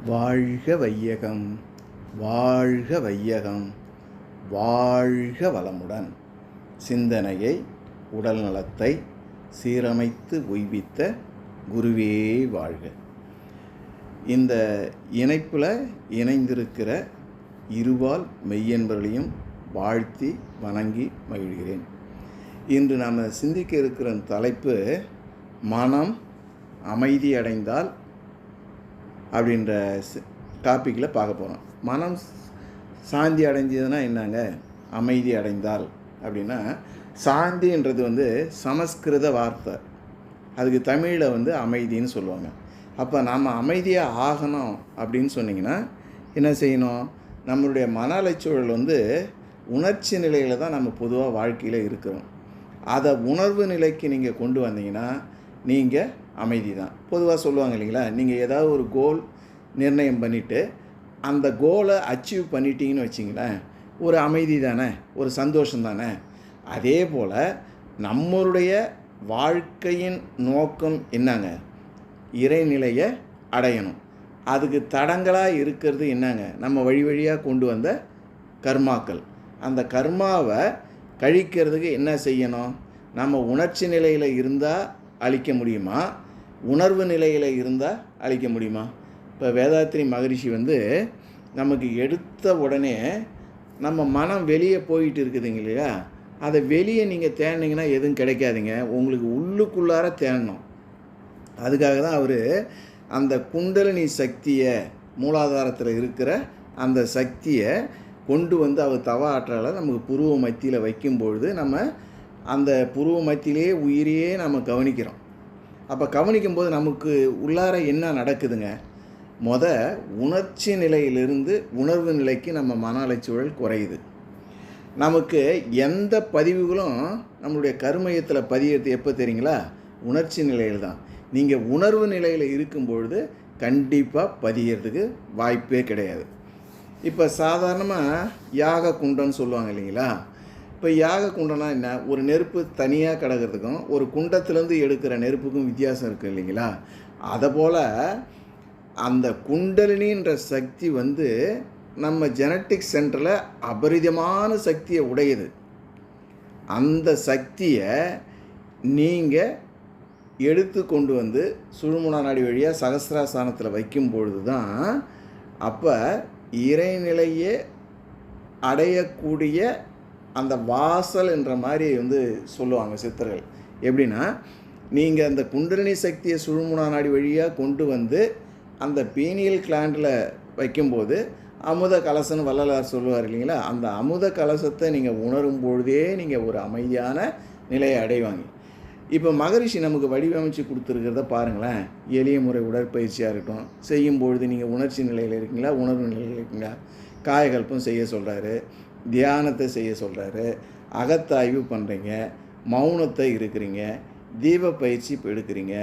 வாழ்க வையகம், வாழ்க வையகம், வாழ்க வளமுடன். சிந்தனையை, உடல் நலத்தை சீரமைத்து உய்வித்த குருவே வாழ்க. இந்த இணைப்பில் இணைந்திருக்கிற இருவால் மெய்யன்பர்களையும் வாழ்த்தி வணங்கி மகிழ்கிறேன். இன்று நாம் சிந்திக்க இருக்கிற தலைப்பு மனம் அமைதி அடைந்தால் அப்படின்ற டாப்பிக்கில் பார்க்க போகிறோம். மனம் சாந்தி அடைஞ்சதுன்னா என்னங்க? அமைதி அடைந்தால் அப்படின்னா, சாந்தின்றது சமஸ்கிருத வார்த்தை, அதுக்கு தமிழில் அமைதின்னு சொல்லுவாங்க. அப்போ நாம் அமைதியாக ஆகணும் அப்படின்னு சொன்னிங்கன்னா என்ன செய்யணும்? நம்மளுடைய மன அலைச்சூழல் உணர்ச்சி நிலையில் தான் நம்ம பொதுவாக வாழ்க்கையில் இருக்கிறோம். அதை உணர்வு நிலைக்கு நீங்கள் கொண்டு வந்தீங்கன்னா நீங்கள் அமைதி தான். பொதுவாக சொல்லுவாங்க இல்லைங்களா, நீங்கள் ஏதாவது ஒரு கோல் நிர்ணயம் பண்ணிவிட்டு அந்த கோலை அச்சீவ் பண்ணிட்டீங்கன்னு வச்சிங்களேன், ஒரு அமைதி தானே, ஒரு சந்தோஷம் தானே. அதே போல் நம்மளுடைய வாழ்க்கையின் நோக்கம் என்னங்க? இறைநிலையை அடையணும். அதுக்கு தடங்களாக இருக்கிறது என்னங்க? நம்ம வழி வழியாக கொண்டு வந்த கர்மாக்கள். அந்த கர்மாவை கழிக்கிறதுக்கு என்ன செய்யணும்? நம்ம உணர்ச்சி நிலையில் இருந்தால் அழிக்க முடியுமா? உணர்வு நிலையில் இருந்தால் அழிக்க முடியுமா? இப்போ வேதாத்ரி மகரிஷி நமக்கு எடுத்த உடனே நம்ம மனம் வெளியே போயிட்டு இருக்குதுங்க இல்லையா, அதை வெளியே நீங்கள் தேடினீங்கன்னா எதுவும் கிடைக்காதுங்க. உங்களுக்கு உள்ளுக்குள்ளார தேடணும். அதுக்காக தான் அவர் அந்த குண்டலினி சக்தியை, மூலாதாரத்தில் இருக்கிற அந்த சக்தியை கொண்டு அவர் தவ ஆற்றலை நமக்கு புருவ மத்தியில் வைக்கும்பொழுது நம்ம அந்த புருவ மத்தியிலே உயிரையே நம்ம கவனிக்கிறோம். அப்போ கவனிக்கும்போது நமக்கு உள்ளார என்ன நடக்குதுங்க? உணர்ச்சி நிலையிலிருந்து உணர்வு நிலைக்கு நம்ம மன அலைச்சூழல் குறையுது. நமக்கு எந்த பதிவுகளும் நம்மளுடைய கர்மயத்தில் பதியறது எப்போ தெரியுங்களா? உணர்ச்சி நிலையில் தான். நீங்கள் உணர்வு நிலையில் இருக்கும்பொழுது கண்டிப்பாக பதியறதுக்கு வாய்ப்பே கிடையாது. இப்போ சாதாரணமாக யாக குண்டம்னு சொல்லுவாங்க இல்லைங்களா. இப்போ யாக குண்டம்னா என்ன? ஒரு நெருப்பு தனியாக கிடக்கிறதுக்கும் ஒரு குண்டத்துலேருந்து எடுக்கிற நெருப்புக்கும் வித்தியாசம் இருக்குது இல்லைங்களா. அதுபோல் அந்த குண்டலினின்ற சக்தி நம்ம ஜெனட்டிக் சென்டரில் அபரிதமான சக்தியை உடையது. அந்த சக்தியை நீங்கள் எடுத்து கொண்டு சுழுமுனா நாடி வழியாக சகசிராசனத்தில் வைக்கும்பொழுது தான் அப்போ இறைநிலையை அடையக்கூடிய அந்த வாசல் என்ற மாதிரி சொல்லுவாங்க சித்தர்கள். எப்படின்னா, நீங்கள் அந்த குண்டலினி சக்தியை சுழுமுனா நாடி வழியாக கொண்டு அந்த பீனியல் கிளாண்டில் வைக்கும்போது அமுத கலசன்னு வள்ளலார் சொல்லுவார் இல்லைங்களா. அந்த அமுத கலசத்தை நீங்கள் உணரும் பொழுதே நீங்கள் ஒரு அமைதியான நிலையை அடைவாங்க. இப்போ மகரிஷி நமக்கு வடிவமைச்சு கொடுத்துருக்கிறத பாருங்களேன். எளிய முறை உடற்பயிற்சியாக இருக்கட்டும், செய்யும்பொழுது நீங்கள் உணர்ச்சி நிலையில் இருக்கீங்களா, உணர்வு நிலையில் இருக்கீங்களா? காயகல்பம் செய்ய சொல்கிறாரு, தியானத்தை செய்ய சொல்கிறாரு, அகத்தாய்வு பண்ணுறீங்க, மௌனத்தை இருக்கிறீங்க, தீப பயிற்சி இப்போ எடுக்கிறீங்க,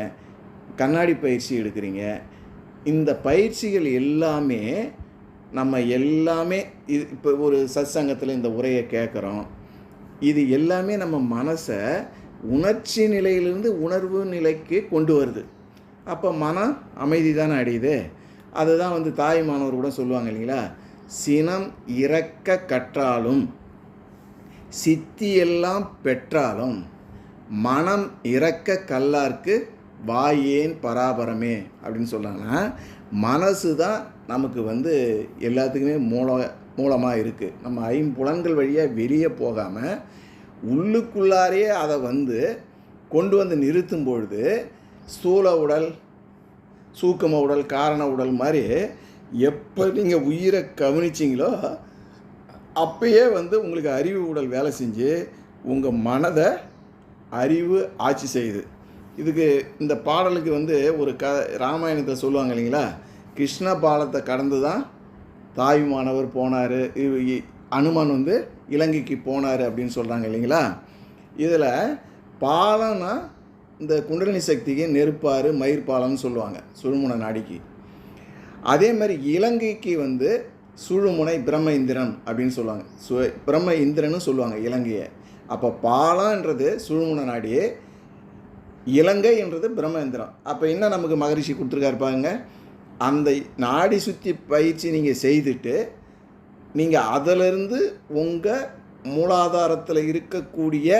கண்ணாடி பயிற்சி எடுக்கிறீங்க. இந்த பயிற்சிகள் எல்லாமே நம்ம இப்போ ஒரு சத்சங்கத்தில் இந்த உரையை கேட்குறோம். இது எல்லாமே நம்ம மனசை உணர்ச்சி நிலையிலிருந்து உணர்வு நிலைக்கு கொண்டு வருது. அப்போ மனம் அமைதி தானே அடையுது. அதுதான் தாய்மானவர் கூட சொல்லுவாங்க இல்லைங்களா, சினம் இறக்க கற்றாலும் சித்தியெல்லாம் பெற்றாலும் மனம் இறக்க கல்லார்க்கு வாயேன் பராபரமே அப்படின்னு சொல்கிறாங்கன்னா, மனசு தான் நமக்கு எல்லாத்துக்குமே மூலமாக இருக்குது. நம்ம ஐம்புலன்கள் வழியாக வெளியே போகாமல் உள்ளுக்குள்ளாரையே அதை கொண்டு நிறுத்தும் பொழுது ஸ்தூல உடல், சூக்கம உடல், காரண உடல் மாதிரி எப்போ நீங்கள் உயிரை கவனிச்சிங்களோ அப்பயே உங்களுக்கு அறிவு உடல் வேலை செஞ்சு உங்கள் மனதை அறிவு ஆட்சி செய்யுது. இதுக்கு இந்த பாடலுக்கு ஒரு ராமாயணத்தை சொல்லுவாங்க இல்லைங்களா, கிருஷ்ண பாலத்தை கடந்து தான் தாயுமானவர் போனார், அனுமன் இலங்கைக்கு போனார் அப்படின்னு சொல்கிறாங்க இல்லைங்களா. இதில் பாலம்னா இந்த குண்டலினி சக்திக்கு நெருப்பாறு மயிர் பாலம்னு சொல்லுவாங்க சுழுமுனை நாடிக்கு. அதே மாதிரி இலங்கைக்கு சுழுமுனை பிரம்ம இந்திரன் அப்படின்னு சொல்லுவாங்க, பிரம்ம இந்திரன்னு சொல்லுவாங்க இலங்கையை. அப்போ பாலன்றது சுழுமுனை நாடியே, இலங்கை என்றது பிரம்ம இந்திரம். அப்போ என்ன நமக்கு மகரிஷி கொடுத்துருக்காரு பாருங்க, அந்த நாடி சுத்தி பயிற்சி நீங்கள் செய்துட்டு நீங்கள் அதிலிருந்து உங்கள் மூலாதாரத்தில் இருக்கக்கூடிய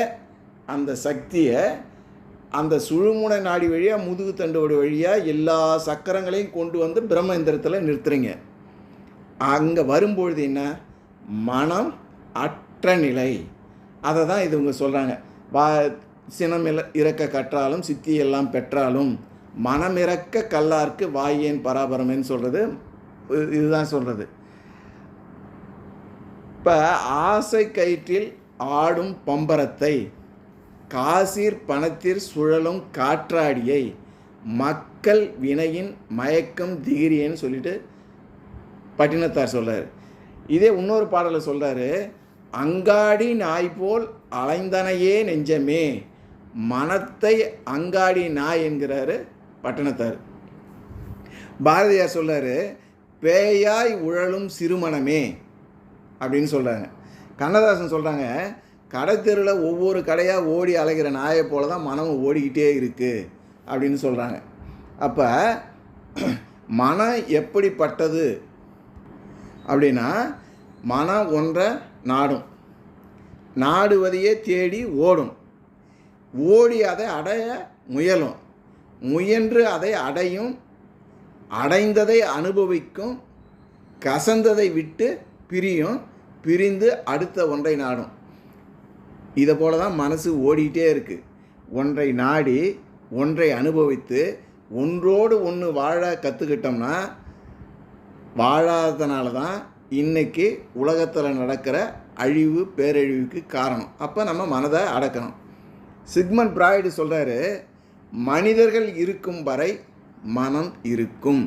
அந்த சக்தியை அந்த சுழுமுனை நாடி வழியாக முதுகு தண்டோடு வழியாக எல்லா சக்கரங்களையும் கொண்டு வந்து பிரம்மேந்திரத்தில் நிறுத்துறீங்க. அங்கே வரும்பொழுது என்ன, மனம் அற்ற நிலை. அதை தான் இது இவங்க சொல்கிறாங்க. சினம் இறக்க கற்றாலும் சித்தி எல்லாம் பெற்றாலும் மனம் இறக்க கல்லார்க்கு வாயேன் பராபரமேன்னு சொல்கிறது இதுதான் சொல்கிறது. இப்போ ஆசை கயிற்றில் ஆடும் பம்பரத்தை காசீர் பணத்திற் சுழலும் காற்றாடியை மக்கள் வினையின் மயக்கம் திகிரியன்னு சொல்லிட்டு பட்டினத்தார் சொல்கிறார். இதே இன்னொரு பாடலில் சொல்கிறாரு, அங்காடி நாய் போல் அலைந்தனையே நெஞ்சமே, மனத்தை அங்காடி நாய் என்கிறாரு பட்டினத்தார். பாரதியார் சொல்கிறாரு, பேயாய் உழலும் சிறுமணமே அப்படின்னு சொல்கிறாங்க. கண்ணதாசன் சொல்கிறாங்க, கடைத்தெருவில் ஒவ்வொரு கடையாக ஓடி அலைகிற நாயை போல தான் மனம் ஓடிக்கிட்டே இருக்குது அப்படின்னு சொல்கிறாங்க. அப்போ மனம் எப்படிப்பட்டது அப்படின்னா, மனம் ஒன்றை நாடும், நாடுவதையே தேடி ஓடும், ஓடி அதை அடைய முயலும், முயன்று அதை அடையும், அடைந்ததை அனுபவிக்கும், கசந்ததை விட்டு பிரியும், பிரிந்து அடுத்த ஒன்றை நாடும். இதை போல தான் மனசு ஓடிக்கிட்டே இருக்குது. ஒன்றை நாடி ஒன்றை அனுபவித்து ஒன்றோடு ஒன்று வாழ கற்றுக்கிட்டோம்னா, வாழாததுனால தான் இன்றைக்கி உலகத்தில் நடக்கிற அழிவு பேரழிவுக்கு காரணம். அப்போ நம்ம மனதை அடக்கணும். சிக்மண்ட் பிராய்டு சொல்கிறாரு, மனிதர்கள் இருக்கும் வரை மனம் இருக்கும்,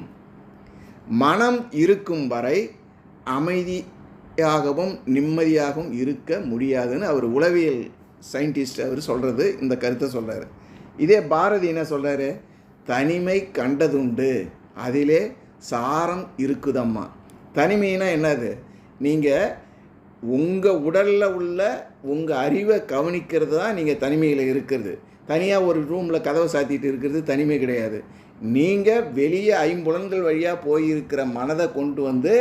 மனம் இருக்கும் வரை அமைதியாகவும் நிம்மதியாகவும் இருக்க முடியாதுன்னு அவர் உளவியல் சயின்டிஸ்ட் அவர் சொல்கிறது, இந்த கருத்தை சொல்கிறாரு. இதே பாரதி என்ன சொல்கிறாரு, தனிமை கண்டதுண்டு அதிலே சாரம் இருக்குதம்மா. தனிமைனா என்னது, நீங்கள் உங்கள் உடலில் உள்ள உங்கள் அறிவை கவனிக்கிறது தான் நீங்கள் தனிமையில் இருக்கிறது. தனியாக ஒரு ரூமில் கதவை சாத்திட்டு இருக்கிறது தனிமை கிடையாது. நீங்கள் வெளியே ஐம்புலன்கள் வழியாக போயிருக்கிற மனதை கொண்டு வந்து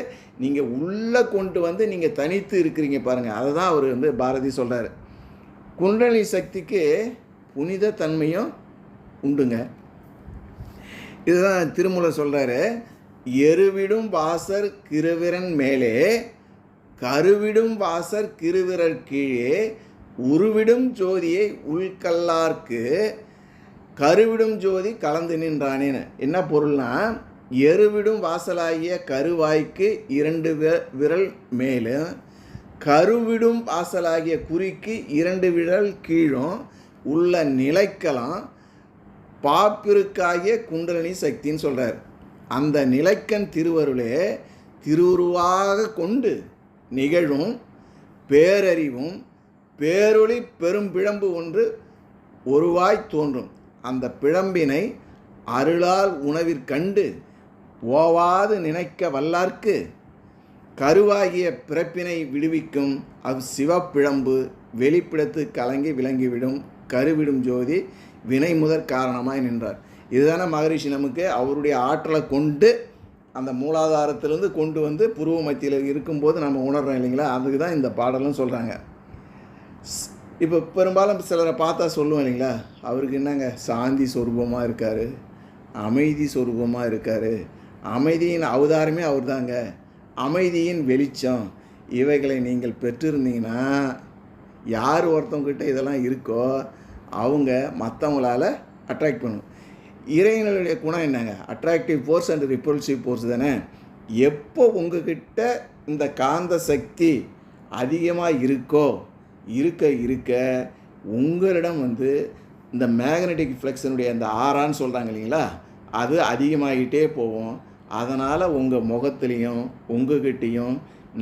நீங்கள் உள்ளே கொண்டு வந்து நீங்கள் தனித்து இருக்கிறீங்க பாருங்கள். அதை தான் அவர் பாரதி சொல்கிறார். குண்டலினி சக்திக்கு புனித தன்மையும் உண்டுங்க. இதுதான் திருமூலர் சொல்கிறாரு, எருவிடும் வாசர் கிருவிரன் மேலே கருவிடும் வாசர் கிருவிரர் கீழே உருவிடும் ஜோதியை உள்கல்லார்க்கு கருவிடும் ஜோதி கலந்து நின்றானேன்னு. என்ன பொருள்னா, எருவிடும் வாசலாகிய கருவாய்க்கு 2 விரல் மேலும் கருவிடும் வாசலாகிய குறிக்கு 2 விரல் கீழும் உள்ள நிலைக்கலாம் பாப்பிற்காகிய குண்டலினி சக்தின்னு சொல்கிறார். அந்த நிலைக்கண் திருவருளே திருவுருவாக கொண்டு நிகழும் பேரறிவும் பேரொளி பெரும் பிழம்பு ஒன்று ஒருவாய் தோன்றும். அந்த பிழம்பினை அருளால் உணவிற்கண்டு ஓவாது நினைக்க வல்லார்க்கு கருவாகிய பிறப்பினை விடுவிக்கும் சிவப்பிழம்பு வெளிப்பிடத்து கலங்கி விளங்கிவிடும் கருவிடும் ஜோதி வினை முதற் காரணமாய் நின்றார். இதுதானே மகரிஷி நமக்கு அவருடைய ஆற்றலை கொண்டு அந்த மூலாதாரத்திலேருந்து கொண்டு வந்து புருவ மத்தியில் இருக்கும்போது நம்ம உணர்றோம் இல்லைங்களா. அதுக்கு தான் இந்த பாடலும் சொல்கிறாங்க. இப்போ பெரும்பாலும் சிலரை பார்த்தா சொல்லுவோம் இல்லைங்களா, அவருக்கு என்னங்க சாந்தி சொரூபமாக இருக்கார், அமைதி சொரூபமாக இருக்கார், அமைதியின் அவதாரமே அவர் தாங்க, அமைதியின் வெளிச்சம். இவைகளை நீங்கள் பெற்றிருந்தீங்கன்னா யார் ஒருத்தவங்கிட்ட இதெல்லாம் இருக்கோ அவங்க மற்றவங்களால் அட்ராக்ட் பண்ணும். இறைவனுடைய குணம் என்னங்க, attractive force and repulsive force தானே. எப்போ உங்ககிட்ட இந்த காந்த சக்தி அதிகமாக இருக்கோ இருக்க உங்களிடம் இந்த மேக்னெட்டிக் ஃப்ளக்ஸனுடைய அந்த ஆறான்னு சொல்கிறாங்க இல்லைங்களா, அது அதிகமாகிட்டே போகும். அதனால் உங்கள் முகத்துலேயும் உங்ககிட்டையும்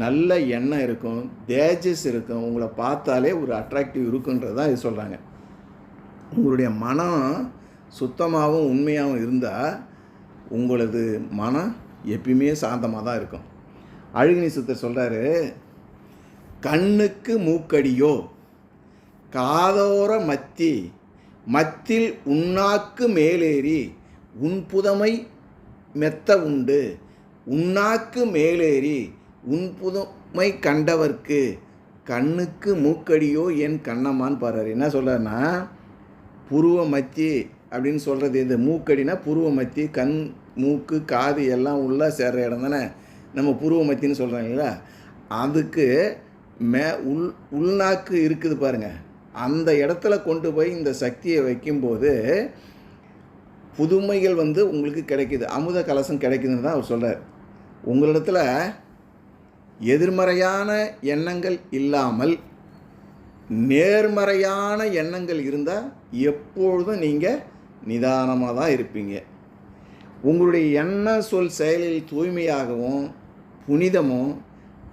நல்ல எண்ணம் இருக்கும், தேஜஸ் இருக்கும், உங்களை பார்த்தாலே ஒரு அட்ராக்டிவ் இருக்குன்றது தான் இது சொல்கிறாங்க. உங்களுடைய மனம் சுத்தமாகவும் உண்மையாகவும் இருந்தால் உங்களது மனம் எப்பயுமே சாந்தமாக தான் இருக்கும். அழகினி சித்தர் சொல்கிறாரு, கண்ணுக்கு மூக்கடியோ காதோர மத்தில் உண்ணாக்கு மேலேறி உன் புதமை மெத்த உண்டு உண்ணாக்கு மேலேறி உன் புதுமை கண்டவர்க்கு கண்ணுக்கு மூக்கடியோ என் கண்ணம்மான்னு பாடுறாரு. என்ன சொல்கிறாருன்னா, புருவ மத்தி அப்படின்னு சொல்கிறது இந்த மூக்கடினா புருவ மத்தி, கண் மூக்கு காது எல்லாம் உள்ளே சேர்கிற இடம் தானே நம்ம புருவ மத்தின்னு சொல்கிறோம் இல்லைங்களா. அதுக்கு உள்நாக்கு இருக்குது பாருங்கள், அந்த இடத்துல கொண்டு போய் இந்த சக்தியை வைக்கும்போது புதுமைகள் உங்களுக்கு கிடைக்குது, அமுத கலசம் கிடைக்குதுன்னு தான் அவர் சொல்கிறார். உங்களிடத்தில் எதிர்மறையான எண்ணங்கள் இல்லாமல் நேர்மறையான எண்ணங்கள் இருந்தால் எப்பொழுதும் நீங்கள் நிதானமாக தான் இருப்பீங்க. உங்களுடைய எண்ண சொல் செயலில் தூய்மையாகவும் புனிதமும்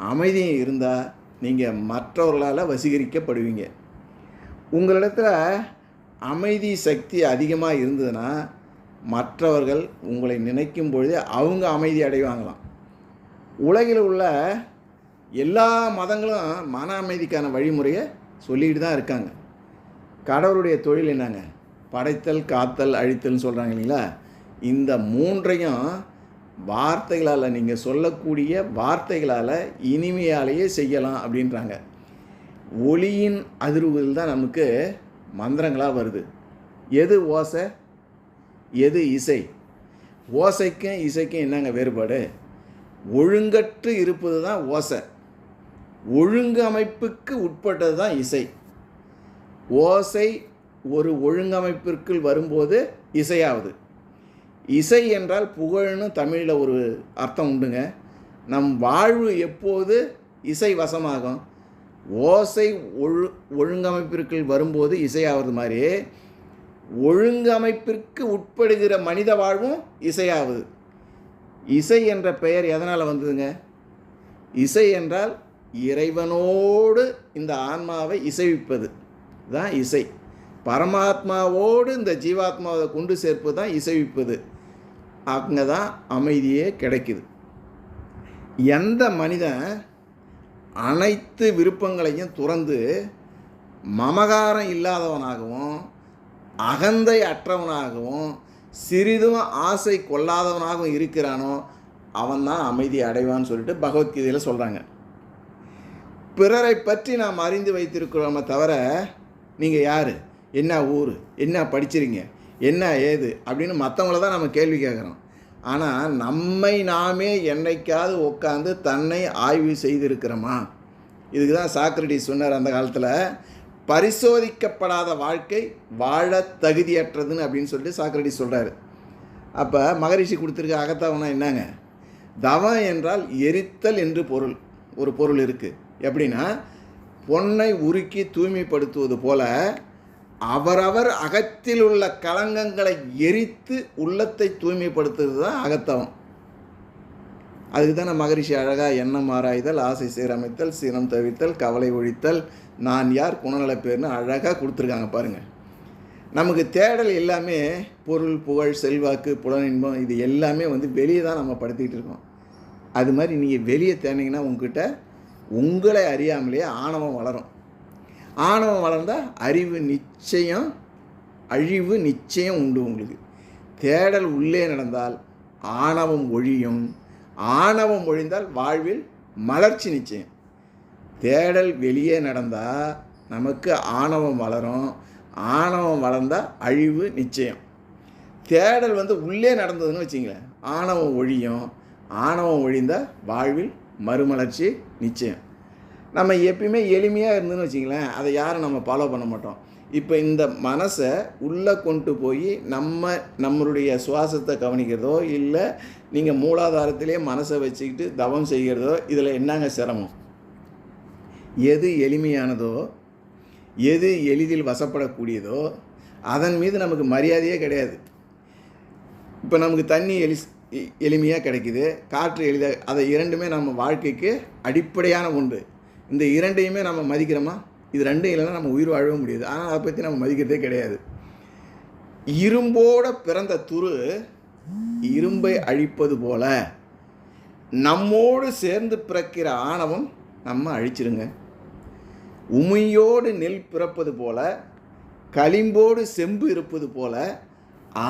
அமைதியும் இருந்தால் நீங்கள் மற்றவர்களால் வசீகரிக்கப்படுவீங்க. உங்களிடத்தில் அமைதி சக்தி அதிகமாக இருந்ததுன்னா மற்றவர்கள் உங்களை நினைக்கும் பொழுதே அவங்க அமைதி அடைவாங்களாம். உலகில் உள்ள எல்லா மதங்களும் மன அமைதிக்கான வழிமுறையை சொல்லிட்டு தான் இருக்காங்க. கடவுளுடைய தொழில் என்னங்க? படைத்தல், காத்தல், அழித்தல்னு சொல்கிறாங்க இல்லைங்களா. இந்த மூன்றையும் வார்த்தைகளால், நீங்கள் சொல்லக்கூடிய வார்த்தைகளால் இனிமையாலேயே செய்யலாம் அப்படின்றாங்க. ஒளியின் அதிர்வுகள் தான் நமக்கு மந்திரங்களாக வருது. எது ஓசை, எது இசை? ஓசைக்கும் இசைக்கும் என்னங்க வேறுபாடு? ஒழுங்கற்று இருப்பது தான் ஓசை, ஒழுங்கு அமைப்புக்கு உட்பட்டது தான் இசை. ஓசை ஒரு ஒழுங்கமைப்பிற்குள் வரும்போது இசையாவது. இசை என்றால் புகழ்னு தமிழில் ஒரு அர்த்தம் உண்டுங்க. நம் வாழ்வு எப்போது இசை வசமாகும்? ஓசை ஒழுங்கமைப்பிற்குள் வரும்போது இசையாவது மாதிரி ஒழுங்கமைப்பிற்கு உட்படுகிற மனித வாழ்வும் இசையாவது. இசை என்ற பெயர் எதனால் வந்ததுங்க? இசை என்றால் இறைவனோடு இந்த ஆன்மாவை இசைவிப்பது தான் இசை. பரமாத்மாவோடு இந்த ஜீவாத்மாவை கொண்டு சேர்ப்பது தான் இசைவிப்பது. அங்கே தான் அமைதியே கிடைக்குது. எந்த மனிதன் அனைத்து விருப்பங்களையும் துறந்து மமகாரம் இல்லாதவனாகவும் அகந்தை அற்றவனாகவும் சிறிதும் ஆசை கொள்ளாதவனாகவும் இருக்கிறானோ அவன் தான் அமைதி அடைவான்னு சொல்லிட்டு பகவத்கீதையில் சொல்கிறாங்க. பிறரை பற்றி நாம் அறிந்து வைத்திருக்கிறோமே தவிர நீங்கள் யார், என்ன ஊர், என்ன படிச்சிருங்க, என்ன ஏது அப்படின்னு மற்றவங்கள தான் நம்ம கேள்வி கேட்குறோம். ஆனால் நம்மை நாமே என்னைக்காவது உட்காந்து தன்னை ஆய்வு செய்திருக்கிறோமா? இதுக்கு தான் சாக்ரட்டிஸ் சொன்னார் அந்த காலத்தில், பரிசோதிக்கப்படாத வாழ்க்கை வாழ தகுதியற்றதுன்னு அப்படின்னு சொல்லிட்டு சாக்ரட்டிஸ் சொல்கிறார். அப்போ மகரிஷி கொடுத்துருக்க அகத்தவனா என்னங்க? தவம் என்றால் எரித்தல் என்று ஒரு பொருள் இருக்குது. எப்படின்னா, பொன்னை உருக்கி தூய்மைப்படுத்துவது போல அவரவர் அகத்தில் உள்ள களங்கங்களை எரித்து உள்ளத்தை தூய்மைப்படுத்துறது தான் அகத்தவம். அதுக்கு தானே மகரிஷி அழகாக எண்ணம் ஆராய்தல், ஆசை சீரமைத்தல், சீனம் தவிர்த்தல், கவலை ஒழித்தல், நான் யார், குணநல பேர்னு அழகாக கொடுத்துருக்காங்க பாருங்கள். நமக்கு தேடல் எல்லாமே பொருள், புகழ், செல்வாக்கு, புலனின்பம் இது எல்லாமே வெளியே தான் நம்ம படுத்திக்கிட்டு இருக்கோம். அது மாதிரி நீங்கள் வெளியே தேடினீங்கன்னா உங்ககிட்ட உங்களை அறியாமலேயே ஆணவம் வளரும். ஆணவம் வளர்ந்தால் அறிவு நிச்சயம், அழிவு நிச்சயம் உண்டு உங்களுக்கு. தேடல் உள்ளே நடந்தால் ஆணவம் ஒழியும், ஆணவம் ஒழிந்தால் வாழ்வில் மலர்ச்சி நிச்சயம். தேடல் வெளியே நடந்தால் நமக்கு ஆணவம் வளரும், ஆணவம் வளர்ந்தால் அழிவு நிச்சயம். தேடல் உள்ளே நடந்ததுன்னு வச்சிங்களேன், ஆணவம் ஒழியும், ஆணவம் ஒழிந்தால் வாழ்வில் மறுமலர்ச்சி நிச்சயம். நம்ம எப்பயுமே எளிமையாக இருந்துன்னு வச்சிங்களேன், அதை யாரும் நம்ம ஃபாலோ பண்ண மாட்டோம். இப்போ இந்த மனசை உள்ளே கொண்டு போய் நம்மளுடைய சுவாசத்தை கவனிக்கிறதோ இல்லை நீங்கள் மூலாதாரத்திலே மனசை வச்சுக்கிட்டு தவம் செய்கிறதோ, இதில் என்னங்க சிரமம்? எது எளிமையானதோ, எது எளிதில் வசப்படக்கூடியதோ அதன் மீது நமக்கு மரியாதையே கிடையாது. இப்போ நமக்கு தண்ணி எளிமையாக கிடைக்குது, காற்று எளிதாக, அதை இரண்டுமே நம்ம வாழ்க்கைக்கு அடிப்படையான ஒன்று. இந்த இரண்டையுமே நம்ம மதிக்கிறோமா? இது ரெண்டும் இல்லைன்னா நம்ம உயிர் வாழவே முடியாது. ஆனால் அதை பற்றி நம்ம மதிக்கிறதே கிடையாது. இரும்போட பிறந்த துரு இரும்பை அழிப்பது போல நம்மோடு சேர்ந்து பிறக்கிற ஆணவம் நம்ம அழிச்சிருங்க. உமையோடு நெல் பிறப்பது போல, களிம்போடு செம்பு இருப்பது போல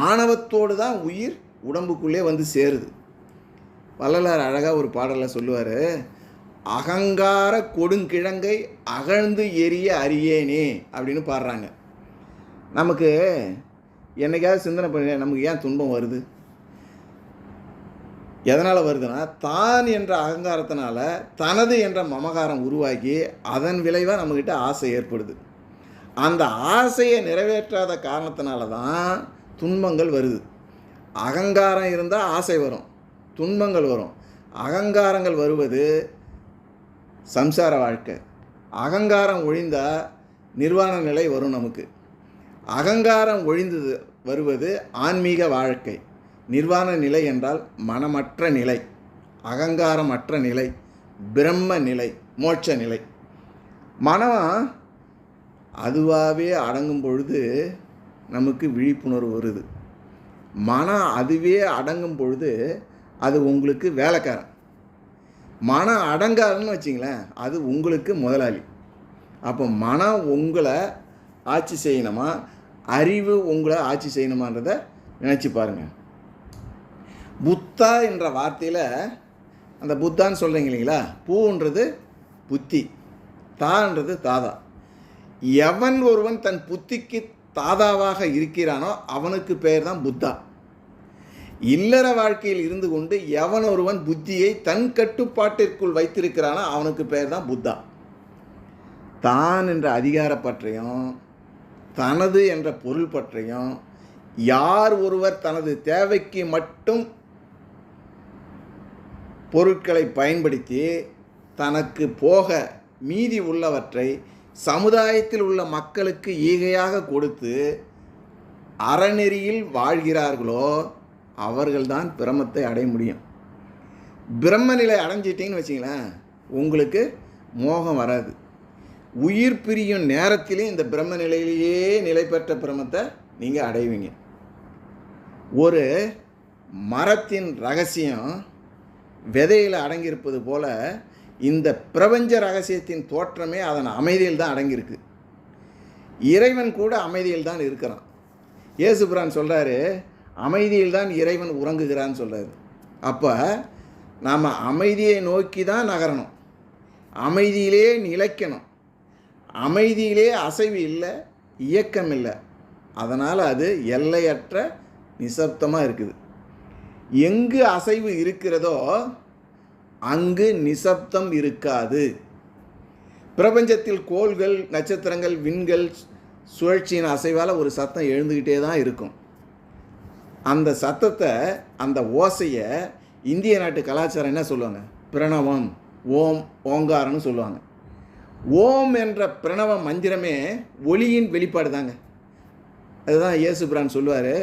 ஆணவத்தோடு தான் உயிர் உடம்புக்குள்ளே வந்து சேருது. வள்ளலார் அழகாக ஒரு பாடலில் சொல்லுவார், அகங்கார கொடுங்கிழங்கை அகழ்ந்து எரிய அறியேனே அப்படின்னு பாடுறாங்க. நமக்கு என்னைக்காவது சிந்தனை பண்ணி நமக்கு ஏன் துன்பம் வருது? எதனால் வருதுன்னா, தான் என்ற அகங்காரத்தினால தனது என்ற மமகாரம் உருவாக்கி அதன் விளைவாக நம்மக்கிட்ட ஆசை ஏற்படுது. அந்த ஆசையை நிறைவேற்றாத காரணத்தினால தான் துன்பங்கள் வருது. அகங்காரம் இருந்தால் ஆசை வரும், துன்பங்கள் வரும். அகங்காரங்கள் வருவது சம்சார வாழ்க்கை. அகங்காரம் ஒழிந்தால் நிர்வாண நிலை வரும் நமக்கு. அகங்காரம் ஒழிந்தது வருவது ஆன்மீக வாழ்க்கை. நிர்வாண நிலை என்றால் மனமற்ற நிலை, அகங்காரமற்ற நிலை, பிரம்ம நிலை, மோட்ச நிலை. மனம் அதுவாகவே அடங்கும் பொழுது நமக்கு விழிப்புணர்வு வருது. மனம் அதுவே அடங்கும் பொழுது அது உங்களுக்கு வேலைக்காரன். மனம் அடங்காதுன்னு வச்சிங்களேன், அது உங்களுக்கு முதலாளி. அப்போ மனம் உங்களை ஆட்சி செய்யணுமா, அறிவு உங்களை ஆட்சி செய்யணுமான்றதை நினச்சி பாருங்கள். புத்தா என்ற வார்த்தையில் அந்த புத்தான்னு சொல்கிறீங்க இல்லைங்களா, பூன்றது புத்தி, தான்றது தாதா. எவன் ஒருவன் தன் புத்திக்கு தாதாவாக இருக்கிறானோ அவனுக்கு பெயர் தான் புத்தா. இல்லற வாழ்க்கையில் இருந்து கொண்டு எவன் ஒருவன் புத்தியை தன் கட்டுப்பாட்டிற்குள் வைத்திருக்கிறானோ அவனுக்கு பெயர் தான் புத்தா. தான் என்ற அதிகார பற்றையும் தனது என்ற பொருள் பற்றையும் யார் ஒருவர் தனது தேவைக்கு மட்டும் பொருட்களை பயன்படுத்தி தனக்கு போக மீதி உள்ளவற்றை சமுதாயத்தில் உள்ள மக்களுக்கு ஈகையாக கொடுத்து அறநெறியில் வாழ்கிறார்களோ அவர்கள்தான் பிரம்மத்தை அடைய முடியும். பிரம்ம நிலை அடைஞ்சிட்டிங்கன்னு வச்சிங்களேன், உங்களுக்கு மோகம் வராது. உயிர் பிரியும் நேரத்திலே இந்த பிரம்ம நிலையிலேயே நிலை பெற்ற பிரம்மத்தை நீங்கள் அடைவீங்க. ஒரு மரத்தின் ரகசியம் விதையில் அடங்கியிருப்பது போல் இந்த பிரபஞ்ச ரகசியத்தின் தோற்றமே அதன் அமைதியில் தான் அடங்கியிருக்கு. இறைவன் கூட அமைதியில் தான் இருக்கிறான். இயேசுபிரான் சொல்கிறாரு, அமைதியில் தான் இறைவன் உறங்குகிறான்னு சொல்கிறாரு. அப்போ நாம் அமைதியை நோக்கி தான் நகரணும், அமைதியிலே நிலைக்கணும். அமைதியிலே அசைவு இல்லை, இயக்கம் இல்லை. அதனால் அது எல்லையற்ற நிசப்தமாக இருக்குது. எங்கு அசைவு இருக்கிறதோ அங்கு நிசப்தம் இருக்காது. பிரபஞ்சத்தில் கோள்கள், நட்சத்திரங்கள், விண்கள் சுழற்சியின் அசைவால் ஒரு சத்தம் எழுந்துக்கிட்டே தான் இருக்கும். அந்த சத்தத்தை, அந்த ஓசையை இந்திய நாட்டு கலாச்சாரம் என்ன சொல்லுவாங்க? பிரணவம், ஓம், ஓங்காரம்னு சொல்லுவாங்க. ஓம் என்ற பிரணவ மந்திரமே ஒளியின் வெளிப்பாடு தாங்க. அதுதான் இயேசுபிரான் சொல்லுவார்,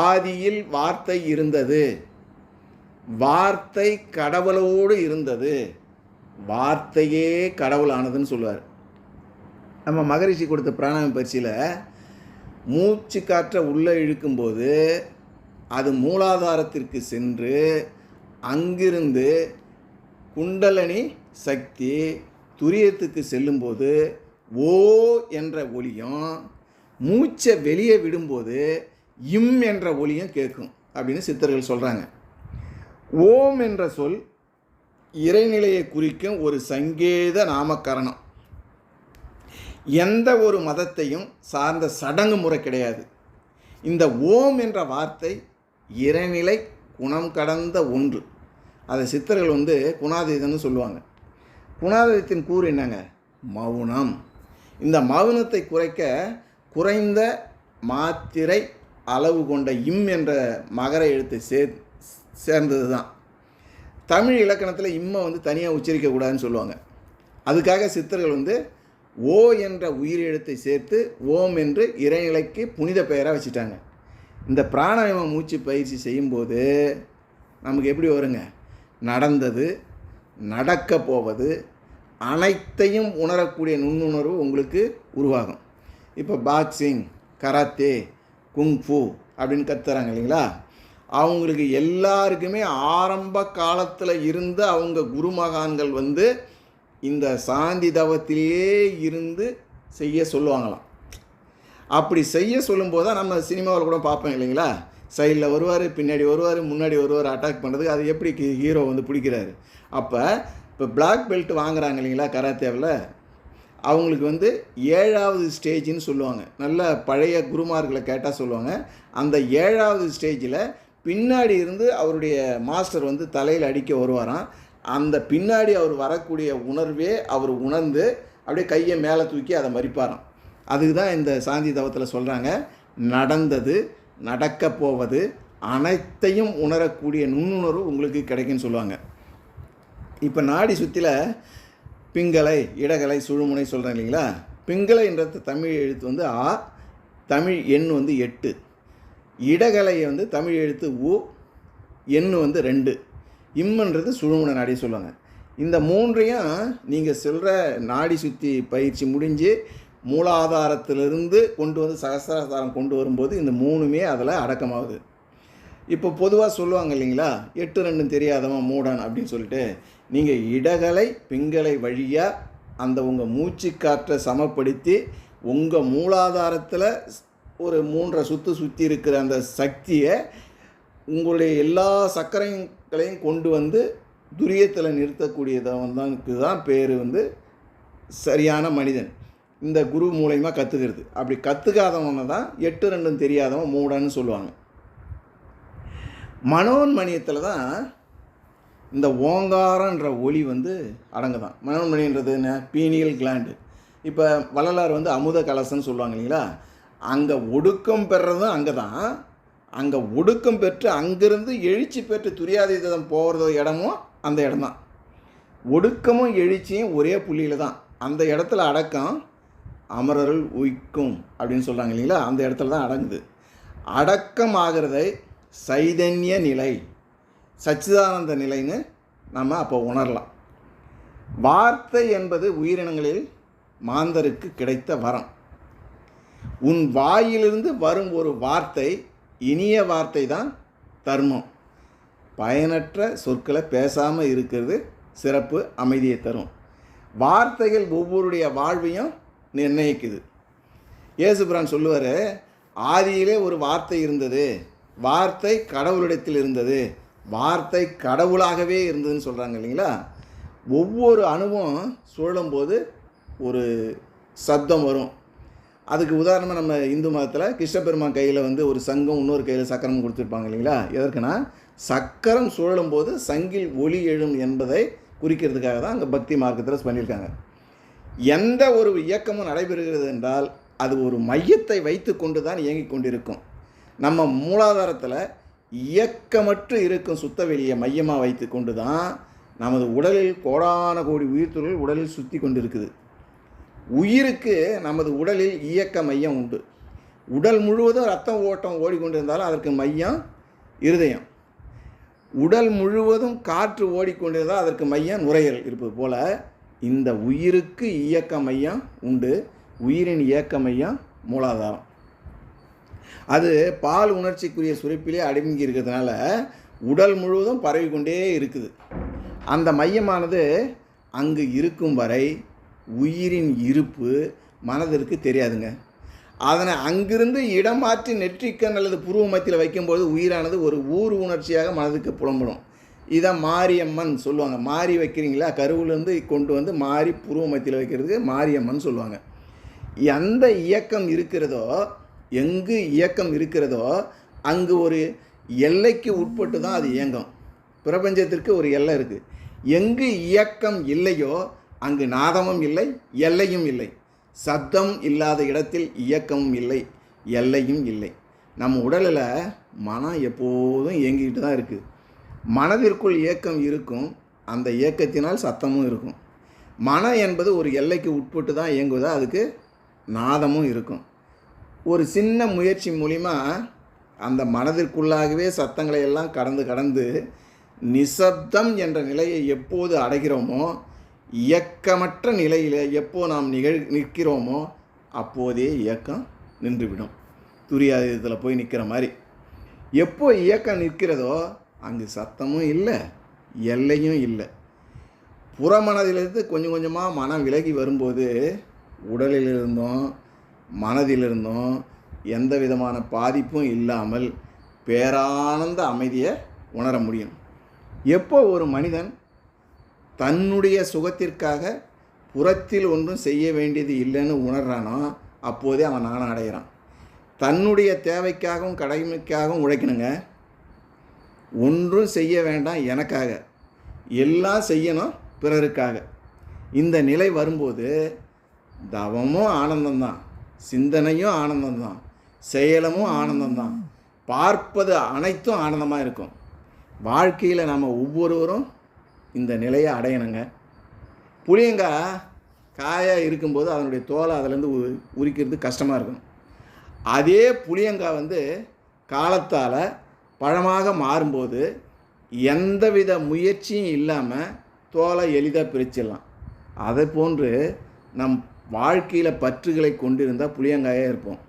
ஆதியில் வார்த்தை இருந்தது, வார்த்தை கடவுளோடு இருந்தது, வார்த்தையே கடவுளானதுன்னு சொல்லுவார். நம்ம மகரிஷி கொடுத்த பிராணாயாம பயிற்சியில் மூச்சு காற்றை உள்ளே இழுக்கும்போது அது மூலாதாரத்திற்கு சென்று அங்கிருந்து குண்டலினி சக்தி துரியத்துக்கு செல்லும்போது ஓ என்ற ஒலியும், மூச்சை வெளியே விடும்போது இம் என்ற ஒலியும் கேட்கும் அப்படின்னு சித்தர்கள் சொல்கிறாங்க. ஓம் என்ற சொல் இறைநிலையை குறிக்கும் ஒரு சங்கேத நாமக்கரணம். எந்த ஒரு மதத்தையும் சார்ந்த சடங்கு முறை கிடையாது. இந்த ஓம் என்ற வார்த்தை இறைநிலை குணம் கடந்த ஒன்று. அதை சித்தர்கள் குணாதீதம்னு சொல்லுவாங்க. குணாதீதத்தின் கூறு என்னங்க? மௌனம். இந்த மௌனத்தை குறைக்க குறைந்த மாத்திரை அளவு கொண்ட இம் என்ற மகர எழுத்தை சேர்ந்தது தான். தமிழ் இலக்கணத்தில் இம்மை தனியாக உச்சரிக்கக்கூடாதுன்னு சொல்லுவாங்க. அதுக்காக சித்தர்கள் ஓ என்ற உயிர் எழுத்தை சேர்த்து ஓம் என்று இறைநிலைக்கு புனித பெயராக வச்சுட்டாங்க. இந்த பிராணாயாம மூச்சு பயிற்சி செய்யும்போது நமக்கு எப்படி வருங்க? நடந்தது, நடக்க போவது அனைத்தையும் உணரக்கூடிய நுண்ணுணர்வு உங்களுக்கு உருவாகும். இப்போ பாக்ஸிங், கராத்தே, குங்ஃபு அப்படின்னு கற்றுறாங்க இல்லைங்களா, அவங்களுக்கு எல்லாருக்குமே ஆரம்ப காலத்தில் இருந்து அவங்க குருமகான்கள் இந்த சாந்தி தவத்திலேயே இருந்து செய்ய சொல்லுவாங்களாம். அப்படி செய்ய சொல்லும்போது தான் நம்ம சினிமாவில் கூட பார்ப்போம் இல்லைங்களா, சைடில் வருவார், பின்னாடி வருவார், முன்னாடி வருவார் அட்டாக் பண்ணுறதுக்கு. அது எப்படி ஹீரோ வந்து பிடிக்கிறாரு. அப்போ இப்போ பிளாக் பெல்ட் வாங்குறாங்க இல்லைங்களா கராத்தேவில், அவங்களுக்கு வந்து 7வது ஸ்டேஜ்னு சொல்லுவாங்க. நல்ல பழைய குருமார்களை கேட்டால் சொல்லுவாங்க. அந்த 7வது ஸ்டேஜில் பின்னாடி இருந்து அவருடைய மாஸ்டர் வந்து தலையில் அடிக்க வருவாராம். அந்த பின்னாடி அவர் வரக்கூடிய உணர்வே அவர் உணர்ந்து அப்படியே கையை மேலே தூக்கி அதை மறிப்பாராம். அதுக்கு தான் இந்த சாந்தி தவத்தில் சொல்கிறாங்க, நடந்தது நடக்க போவது அனைத்தையும் உணரக்கூடிய நுண்ணுணர்வு உங்களுக்கு கிடைக்குன்னு சொல்லுவாங்க. இப்போ நாடி சுற்றில பிங்களை, இடகலை, சுழுமுனை சொல்கிறேன் இல்லைங்களா. பிங்களைன்றது தமிழ் எழுத்து வந்து ஆ, தமிழ் எண் வந்து 8. இடகலை வந்து தமிழ் எழுத்து உ, எண் வந்து 2. இம்முன்றது சுழுமுனை நாடி சொல்லுவாங்க. இந்த 3ஐயும் நீங்கள் சொல்கிற நாடி சுற்றி பயிற்சி முடிஞ்சு மூலாதாரத்திலிருந்து கொண்டு வந்து சகசிராதாரம் கொண்டு வரும்போது இந்த 3மே அதில் அடக்கமாகுது. இப்போ பொதுவாக சொல்லுவாங்க இல்லைங்களா, 8 2 தெரியாதவன் மூடன் அப்படின்னு சொல்லிட்டு. நீங்கள் இடகலை பிங்களை வழியாக அந்த உங்கள் மூச்சு காற்றை சமப்படுத்தி உங்கள் மூலாதாரத்தில் ஒரு 3 சுற்றி இருக்கிற அந்த சக்தியை உங்களுடைய எல்லா சக்கரைகளையும் கொண்டு வந்து துரியத்தில் நிறுத்தக்கூடியதவனுக்கு தான் பேர் வந்து சரியான மனிதன். இந்த குரு மூலயமா கற்றுக்கிறது. அப்படி கற்றுக்காதவனை தான் 8 2 தெரியாதவன் மூடன்னு சொல்லுவாங்க. மனோன்மணியத்தில் தான் இந்த ஓங்காரன்ற ஒளி வந்து அடங்குதான். மனோன்மணின்றது என்ன, பீனியல் கிளாண்டு. இப்போ வள்ளலார் வந்து அமுத கலசன்னு சொல்லுவாங்க இல்லைங்களா. அங்கே ஒடுக்கம் பெறுறதும் அங்கே தான். அங்கே ஒடுக்கம் பெற்று அங்கேருந்து எழுச்சி பெற்று துரியாதீதம் போகிறது இடமும் அந்த இடம்தான். ஒடுக்கமும் எழுச்சியும் ஒரே புள்ளியில் தான். அந்த இடத்துல அடக்கம் அமரருள் உய்க்கும் அப்படின்னு சொல்கிறாங்க இல்லைங்களா, அந்த இடத்துல தான் அடங்குது. அடக்கம் ஆகிறதை சைதன்ய நிலை, சச்சிதானந்த நிலைன்னு நம்ம அப்போ உணரலாம். வார்த்தை என்பது உயிரினங்களில் மாந்தருக்கு கிடைத்த வரம். உன் வாயிலிருந்து வரும் ஒரு வார்த்தை இனிய வார்த்தை தான் தர்மம். பயனற்ற சொற்களை பேசாமல் இருக்கிறது சிறப்பு, அமைதியை தரும். வார்த்தைகள் ஒவ்வொருடைய வாழ்வையும் நிர்ணயிக்குது. இயேசுபிரான் சொல்லுவார், ஆதியிலே ஒரு வார்த்தை இருந்தது, வார்த்தை கடவுளிடத்தில் இருந்தது, வார்த்தை கடவுளாகவே இருந்ததுன்னு சொல்கிறாங்க இல்லைங்களா. ஒவ்வொரு அணுவும் சுழலும்போது ஒரு சப்தம் வரும். அதுக்கு உதாரணமாக நம்ம இந்து மதத்தில் கிருஷ்ண பெருமான் கையில் வந்து ஒரு சங்கம், இன்னொரு கையில் சக்கரம் கொடுத்துருப்பாங்க இல்லைங்களா. எதற்குன்னா சக்கரம் சுழலும்போது சங்கில் ஒலி எழும் என்பதை குறிக்கிறதுக்காக தான் அங்கே பக்தி மார்க்கத்தில் பண்ணியிருக்காங்க. எந்த ஒரு இயக்கமும் நடைபெறுகிறது என்றால் அது ஒரு மையத்தை வைத்து கொண்டு தான் இயங்கிக் கொண்டிருக்கும். நம்ம மூலாதாரத்தில் இயக்கமற்று இருக்கும் சுத்தவெளியை மையமாக வைத்து கொண்டு தான் நமது உடலில் கோடான கோடி உயிர்த்துகள் உடலில் சுற்றி கொண்டு இருக்குது. உயிருக்கு நமது உடலில் இயக்க மையம் உண்டு. உடல் முழுவதும் ரத்தம் ஓட்டம் ஓடிக்கொண்டிருந்தாலும் அதற்கு மையம் இருதயம். உடல் முழுவதும் காற்று ஓடிக்கொண்டிருந்தால் அதற்கு மையம் நுரையீரல் இருப்பது போல் இந்த உயிருக்கு இயக்க மையம் உண்டு. உயிரின் இயக்க மையம் மூலாதாரம். அது பால் உணர்ச்சிக்குரிய சுரப்பிலே அடங்கி இருக்கிறதுனால உடல் முழுவதும் பரவி கொண்டே இருக்குது. அந்த மையமானது அங்கு இருக்கும் வரை உயிரின் இருப்பு மனதிற்கு தெரியாதுங்க. அதனை அங்கிருந்து இடம் மாற்றி நெற்றிக்கண் அல்லது புருவ மத்தியில் வைக்கும்போது உயிரானது ஒரு ஊர் உணர்ச்சியாக மனதுக்கு புலம்படும். இதை மாரியம்மன் சொல்லுவாங்க. மாறி வைக்கிறீங்களா, கருவிலேருந்து கொண்டு வந்து மாறி புருவ மத்தியில் வைக்கிறதுக்கு மாரியம்மன் சொல்லுவாங்க. எந்த இயக்கம் இருக்கிறதோ, எங்கு இயக்கம் இருக்கிறதோ அங்கு ஒரு எல்லைக்கு உட்பட்டு தான் அது இயங்கும். பிரபஞ்சத்திற்கு ஒரு எல்லை இருக்குது. எங்கு இயக்கம் இல்லையோ அங்கு நாதமும் இல்லை, எல்லையும் இல்லை. சப்தம் இல்லாத இடத்தில் இயக்கமும் இல்லை, எல்லையும் இல்லை. நம்ம உடலில் மனம் எப்போதும் இயங்கிக்கிட்டு தான் இருக்குது. மனதிற்குள் இயக்கம் இருக்கும், அந்த இயக்கத்தினால் சத்தமும் இருக்கும். மனம் என்பது ஒரு எல்லைக்கு உட்பட்டு தான் இயங்குவதா, அதுக்கு நாதமும் இருக்கும். ஒரு சின்ன முயற்சி மூலிமா அந்த மனதிற்குள்ளாகவே சத்தங்களை எல்லாம் கடந்து நிசப்தம் என்ற நிலையை எப்போது அடைகிறோமோ, இயக்கமற்ற நிலையில் எப்போ நாம் நிற்கிறோமோ அப்போதே இயக்கம் நின்றுவிடும். துரியாதீதத்தில் போய் நிற்கிற மாதிரி. எப்போ இயக்கம் நிற்கிறதோ அங்கு சத்தமும் இல்லை, எல்லையும் இல்லை. புறமனதிலிருந்து கொஞ்சம் கொஞ்சமாக மனம் விலகி வரும்போது உடலிலிருந்தும் மனதிலிருந்தும் எந்த விதமான பாதிப்பும் இல்லாமல் பேரானந்த அமைதியை உணர முடியும். எப்போ ஒரு மனிதன் தன்னுடைய சுகத்திற்காக புறத்தில் ஒன்றும் செய்ய வேண்டியது இல்லைன்னு உணர்றானோ அப்போதே அவன் ஞானம் அடைகிறான். தன்னுடைய தேவைக்காகவும் கடமைக்காகவும் உழைக்கணுங்க. ஒன்றும் செய்ய வேண்டாம் எனக்காக, எல்லாம் செய்யணும் பிறருக்காக. இந்த நிலை வரும்போது தவமும் ஆனந்தம்தான், சிந்தனையும் ஆனந்தம்தான், செயலமும் ஆனந்தம்தான், பார்ப்பது அனைத்தும் ஆனந்தமாக இருக்கும். வாழ்க்கையில் நம்ம ஒவ்வொருவரும் இந்த நிலையை அடையணுங்க. புளியங்காய் காயாக இருக்கும்போது அதனுடைய தோலை அதிலேருந்து உரிக்கிறது கஷ்டமாக இருக்கும். அதே புளியங்காய் காலத்தால் பழமாக மாறும்போது எந்தவித முயற்சியும் இல்லாமல் தோலை எளிதாக பிரிச்சிடலாம். அதை போன்று நம் வாழ்க்கையில் பற்றுகளை கொண்டிருந்தால் புளியங்காயாக இருப்போம்.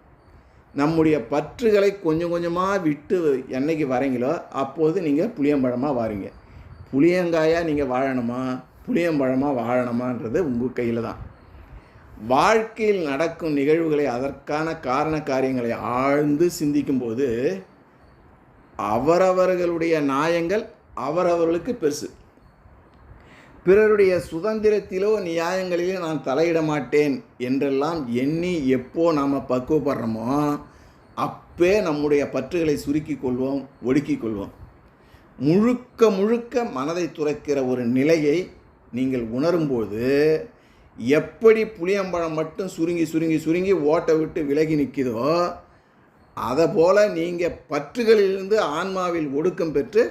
நம்முடைய பற்றுகளை கொஞ்சம் கொஞ்சமாக விட்டு என்னைக்கு வரீங்களோ அப்போது நீங்கள் புளியம்பழமாக வாரீங்க. புளியங்காயாக நீங்கள் வாழணுமா, புளியம்பழமாக வாழணுமான்றது உங்கள் கையில் தான். வாழ்க்கையில் நடக்கும் நிகழ்வுகளை, அதற்கான காரண காரியங்களை ஆழ்ந்து சிந்திக்கும்போது அவரவர்களுடைய நியாயங்கள் அவரவர்களுக்கு பெருசு. பிறருடைய சுதந்திரத்திலோ நியாயங்களிலோ நான் தலையிட மாட்டேன் என்றெல்லாம் எண்ணி எப்போ நாம் பக்குவப்படுறோமோ அப்பே நம்முடைய பற்றுகளை சுருக்கிக் கொள்வோம், ஒடுக்கிக் கொள்வோம். முழுக்க முழுக்க மனதை துறக்கிற ஒரு நிலையை நீங்கள் உணரும்போது எப்படி புளியம்பழம் மட்டும் சுருங்கி சுருங்கி சுருங்கி ஓட்டை விட்டு விலகி நிற்கிதோ அதை போல் நீங்கள் பற்றுகளிலிருந்து ஆன்மாவில் ஒடுக்கம் பெற்று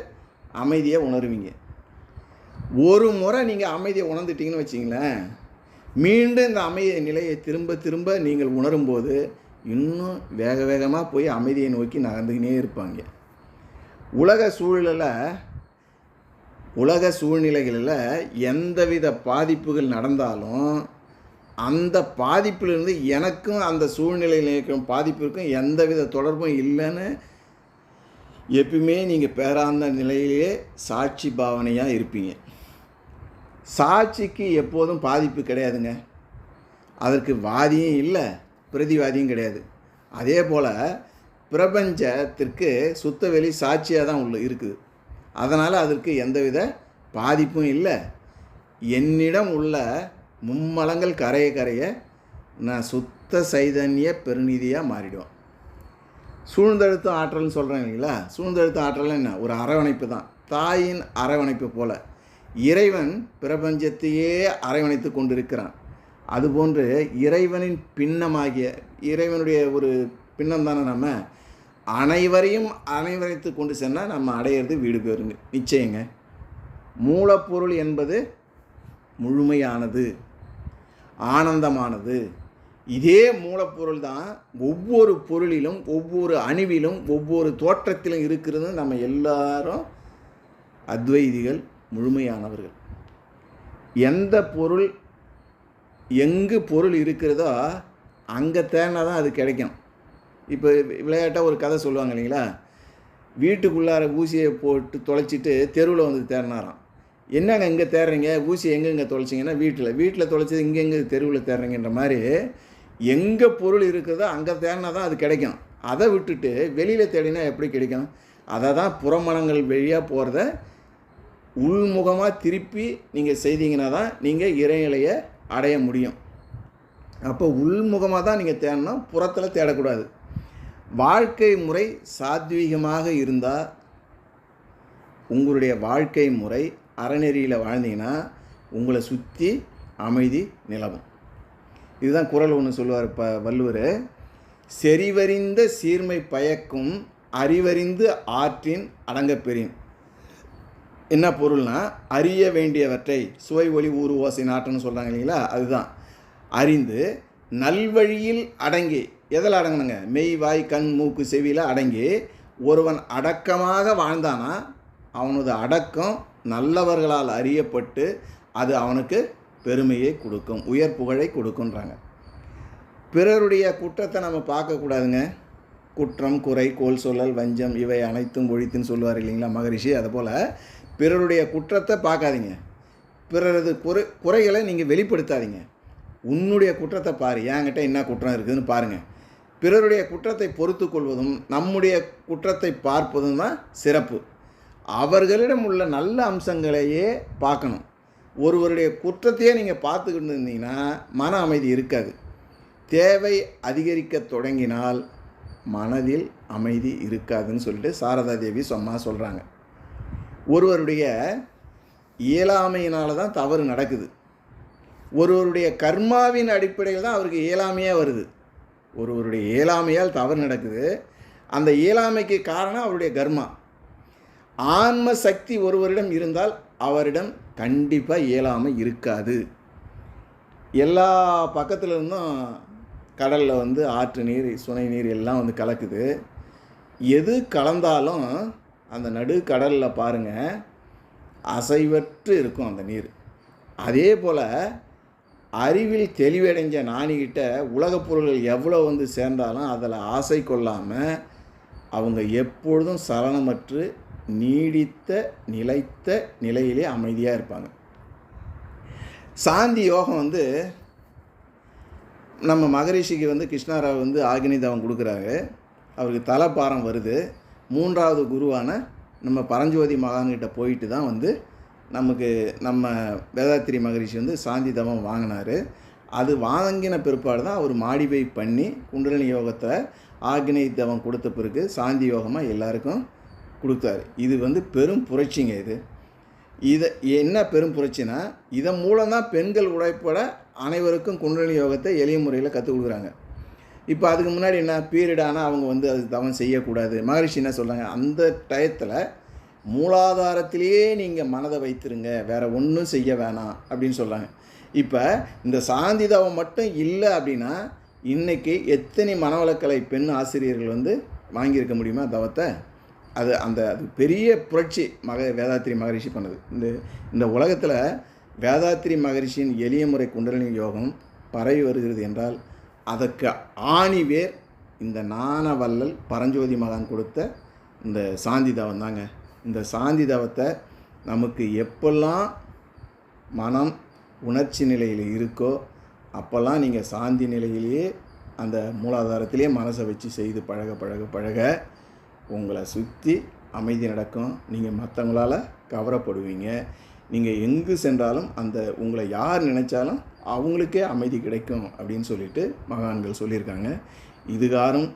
அமைதியை உணருவீங்க. ஒரு முறை நீங்கள் அமைதியை உணர்ந்துட்டீங்கன்னு வச்சிங்களேன், மீண்டும் இந்த அமைதி நிலையை திரும்ப திரும்ப நீங்கள் உணரும்போது இன்னும் வேக வேகமாக போய் அமைதியை நோக்கி நகர்ந்துக்கினே இருப்பாங்க. உலக சூழ்நிலைகளில் எந்தவித பாதிப்புகள் நடந்தாலும் அந்த பாதிப்பிலிருந்து எனக்கும் அந்த சூழ்நிலையில் இருக்கிற பாதிப்பிற்கும் எந்தவித தொடர்பும் இல்லைன்னு எப்பவுமே நீங்கள் பேராந்த நிலையிலே சாட்சி பாவனையாக இருப்பீங்க. சாட்சிக்கு எப்போதும் பாதிப்பு கிடையாதுங்க. அதற்கு வாதியும் இல்லை, பிரதிவாதியும் கிடையாது. அதே போல் பிரபஞ்சத்திற்கு சுத்தவெளி சாட்சியாக தான் இருக்குது. அதனால் அதற்கு எந்தவித பாதிப்பும் இல்லை. என்னிடம் உள்ள மும்மலங்கள் கரைய நான் சுத்த சைதன்ய பெருநிதியாக மாறிடுவேன். சூழ்ந்தெழுத்தும் ஆற்றல்னு சொல்கிறேன் இல்லைங்களா? சூழ்ந்தெழுத்தும் ஆற்றல் என்ன? ஒரு அரவணைப்பு தான். தாயின் அரவணைப்பு போல் இறைவன் பிரபஞ்சத்தையே அரவணைத்து கொண்டிருக்கிறான். அதுபோன்று இறைவனின் பின்னமாகிய இறைவனுடைய ஒரு பின்னம் தானே நம்ம அனைவரையும் அரவணைத்து கொண்டு சென்றால் நம்ம அடையிறது வீடு பேருங்க நிச்சயங்க. மூலப்பொருள் என்பது முழுமையானது, ஆனந்தமானது. இதே மூலப்பொருள் தான் ஒவ்வொரு பொருளிலும், ஒவ்வொரு அணுவிலும், ஒவ்வொரு தோற்றத்திலும் இருக்கிறது. நம்ம எல்லாரும் அத்வைதிகள், முழுமையானவர்கள். எந்த பொருள் எங்கு பொருள் இருக்கிறதோ அங்கே தேடினா தான் அது கிடைக்கும். இப்போ விளையாட்டாக ஒரு கதை சொல்லுவாங்க இல்லைங்களா? வீட்டுக்குள்ளார ஊசியை போட்டு தொலைச்சிட்டு தெருவில் தேடினாராம். என்னங்க இங்கே தேடுறீங்க, ஊசி எங்கெங்கே தொலைச்சிங்கன்னா வீட்டில் தொலைச்சது இங்கெங்கே தெருவில் தேடுறீங்கன்ற மாதிரி எங்கே பொருள் இருக்கிறதோ அங்கே தேடினா தான் அது கிடைக்கும். அதை விட்டுட்டு வெளியில் தேடினா எப்படி கிடைக்கும்? அதை தான் புறமணங்கள் வழியாக போகிறத உள்முகமாக திருப்பி நீங்கள் செய்தீங்கன்னா தான் நீங்கள் இறைநிலையை அடைய முடியும். அப்போ உள்முகமாக தான் நீங்கள் தேடணும், புறத்தில் தேடக்கூடாது. வாழ்க்கை முறை சாத்வீகமாக இருந்தால் உங்களுடைய வாழ்க்கை முறை அறநெறியில் வாழ்ந்தீங்கன்னா உங்களை சுற்றி அமைதி நிலவும். இதுதான் குறள் ஒன்று சொல்லுவார் வள்ளுவர். செறிவறிந்த சீர்மை பயக்கும் அறிவறிந்து ஆற்றின் அடங்கப்பெறின். என்ன பொருள்னா, அறிய வேண்டியவற்றை சுவை ஒளி ஊறு ஓசை நாட்டுன்னு சொல்கிறாங்க இல்லைங்களா? அதுதான் அறிந்து நல்வழியில் அடங்கி. எதில் அடங்கணுங்க? மெய் வாய் கண் மூக்கு செவியில் அடங்கி ஒருவன் அடக்கமாக வாழ்ந்தானா அவனது அடக்கம் நல்லவர்களால் அறியப்பட்டு அது அவனுக்கு பெருமையை கொடுக்கும், உயர் புகழை கொடுக்குன்றாங்க. பிறருடைய குற்றத்தை நம்ம பார்க்கக்கூடாதுங்க. குற்றம், குறை, கோல் சொல்லல், வஞ்சம் இவை அனைத்தும் ஒழித்துன்னு சொல்லுவார் இல்லைங்களா மகரிஷி? அதுபோல் பிறருடைய குற்றத்தை பார்க்காதீங்க, பிறரது குறைகளை நீங்கள் வெளிப்படுத்தாதீங்க. உன்னுடைய குற்றத்தை பாரு, என்கிட்ட என்ன குற்றம் இருக்குதுன்னு பாருங்கள். பிறருடைய குற்றத்தை பொறுத்து கொள்வதும் நம்முடைய குற்றத்தை பார்ப்பதும் தான் சிறப்பு. அவர்களிடம் உள்ள நல்ல அம்சங்களையே பார்க்கணும். ஒருவருடைய குற்றத்தையே நீங்கள் பார்த்துக்கிட்டு இருந்தீங்கன்னா மன அமைதி இருக்காது. தேவை அதிகரிக்க தொடங்கினால் மனதில் அமைதி இருக்காதுன்னு சொல்லிட்டு சாரதா தேவி சொல்கிறாங்க. ஒருவருடைய இயலாமையினால தான் தவறு நடக்குது. ஒருவருடைய கர்மாவின் அடிப்படையில் தான் அவருக்கு இயலாமையாக வருது. ஒருவருடைய இயலாமையால் தவறு நடக்குது. அந்த இயலாமைக்கு காரணம் அவருடைய கர்மா. ஆன்ம சக்தி ஒருவரிடம் இருந்தால் அவரிடம் கண்டிப்பாக இயலாமை இருக்காது. எல்லா பக்கத்தில் இருந்தும் கடலில் ஆற்று நீர், சுனை நீர் எல்லாம் கலக்குது. எது கலந்தாலும் அந்த நடு கடலில் பாருங்கள், அசைவற்று இருக்கும் அந்த நீர். அதே போல் அறிவில் தெளிவடைஞ்ச ஞானிகிட்ட உலகப் பொருள்கள் எவ்வளோ சேர்ந்தாலும் அதில் ஆசை கொள்ளாமல் அவங்க எப்பொழுதும் சலனமற்று நீடித்த நிலைத்த நிலையிலே அமைதியாக இருப்பாங்க. சாந்தி யோகம் நம்ம மகரிஷிக்கு கிருஷ்ணராவ் ஆக்னி தவம் கொடுக்குறாரு. அவருக்கு தலைப்பாரம் வருது. 3வது குருவான நம்ம பரஞ்சோதி மகான்கிட்ட போயிட்டு தான் நமக்கு நம்ம வேதாத்திரி மகரிஷி சாந்தி தவம் வாங்கினார். அது வாங்கின பிற்பாடு தான் அவர் மாடிஃபை பண்ணி குண்டலினி யோகத்தை ஆக்னி தவம் கொடுத்த பிறகு சாந்தி யோகமாக எல்லாருக்கும் கொடுத்தாரு. இது பெரும் புரட்சிங்க. இதை என்ன பெரும் புரட்சினா, இதன் மூலம்தான் பெண்கள் உழைப்பட அனைவருக்கும் குண்டலினி யோகத்தை எளிய முறையில் கற்றுக் கொடுக்குறாங்க. இப்போ அதுக்கு முன்னாடி என்ன பீரியட் ஆனால் அவங்க அது தவம் செய்யக்கூடாது. மகரிஷி என்ன சொல்கிறாங்க, அந்த டயத்தில் மூலாதாரத்திலேயே நீங்கள் மனதை வைத்திருங்க, வேறு ஒன்றும் செய்ய வேணாம் அப்படின்னு சொல்கிறாங்க. இப்போ இந்த சாந்தி தவம் மட்டும் இல்லை அப்படின்னா இன்றைக்கி எத்தனை மனவளக்கலை பெண் ஆசிரியர்கள் வாங்கியிருக்க முடியுமா தவத்தை? அது பெரிய புரட்சி வேதாத்திரி மகரிஷி பண்ணது. இந்த உலகத்தில் வேதாத்திரி மகரிஷியின் எளிய முறை குண்டலினி யோகம் பரவி வருகிறது என்றால் அதற்கு ஆணிவேர் இந்த ஞானவள்ளல் பரஞ்சோதி மகான் கொடுத்த இந்த சாந்தி தவம் தாங்க. இந்த சாந்தி தவத்தை நமக்கு எப்பெல்லாம் மனம் உணர்ச்சி நிலையில் இருக்கோ அப்போல்லாம் நீங்கள் சாந்தி நிலையிலேயே அந்த மூலாதாரத்திலே மனசை வச்சு செய்து பழக பழக பழக உங்களை சுற்றி அமைதி நடக்கும். நீங்கள் மற்றவங்களால் கவரப்படுவீங்க. நீங்கள் எங்கு சென்றாலும் உங்களை யார் நினைச்சாலும் அவங்களுக்கே அமைதி கிடைக்கும் அப்படின்னு சொல்லிட்டு மகான்கள் சொல்லியிருக்காங்க. இதுகாரும்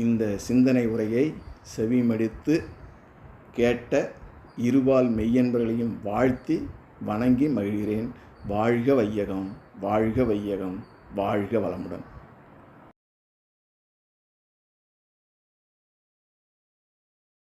இந்த சிந்தனை உரையை செவிமடித்து கேட்ட இருபால் மெய்யன்பர்களையும் வாழ்த்தி வணங்கி மகிழ்கிறேன். வாழ்க வையகம், வாழ்க வையகம், வாழ்க வளமுடன்.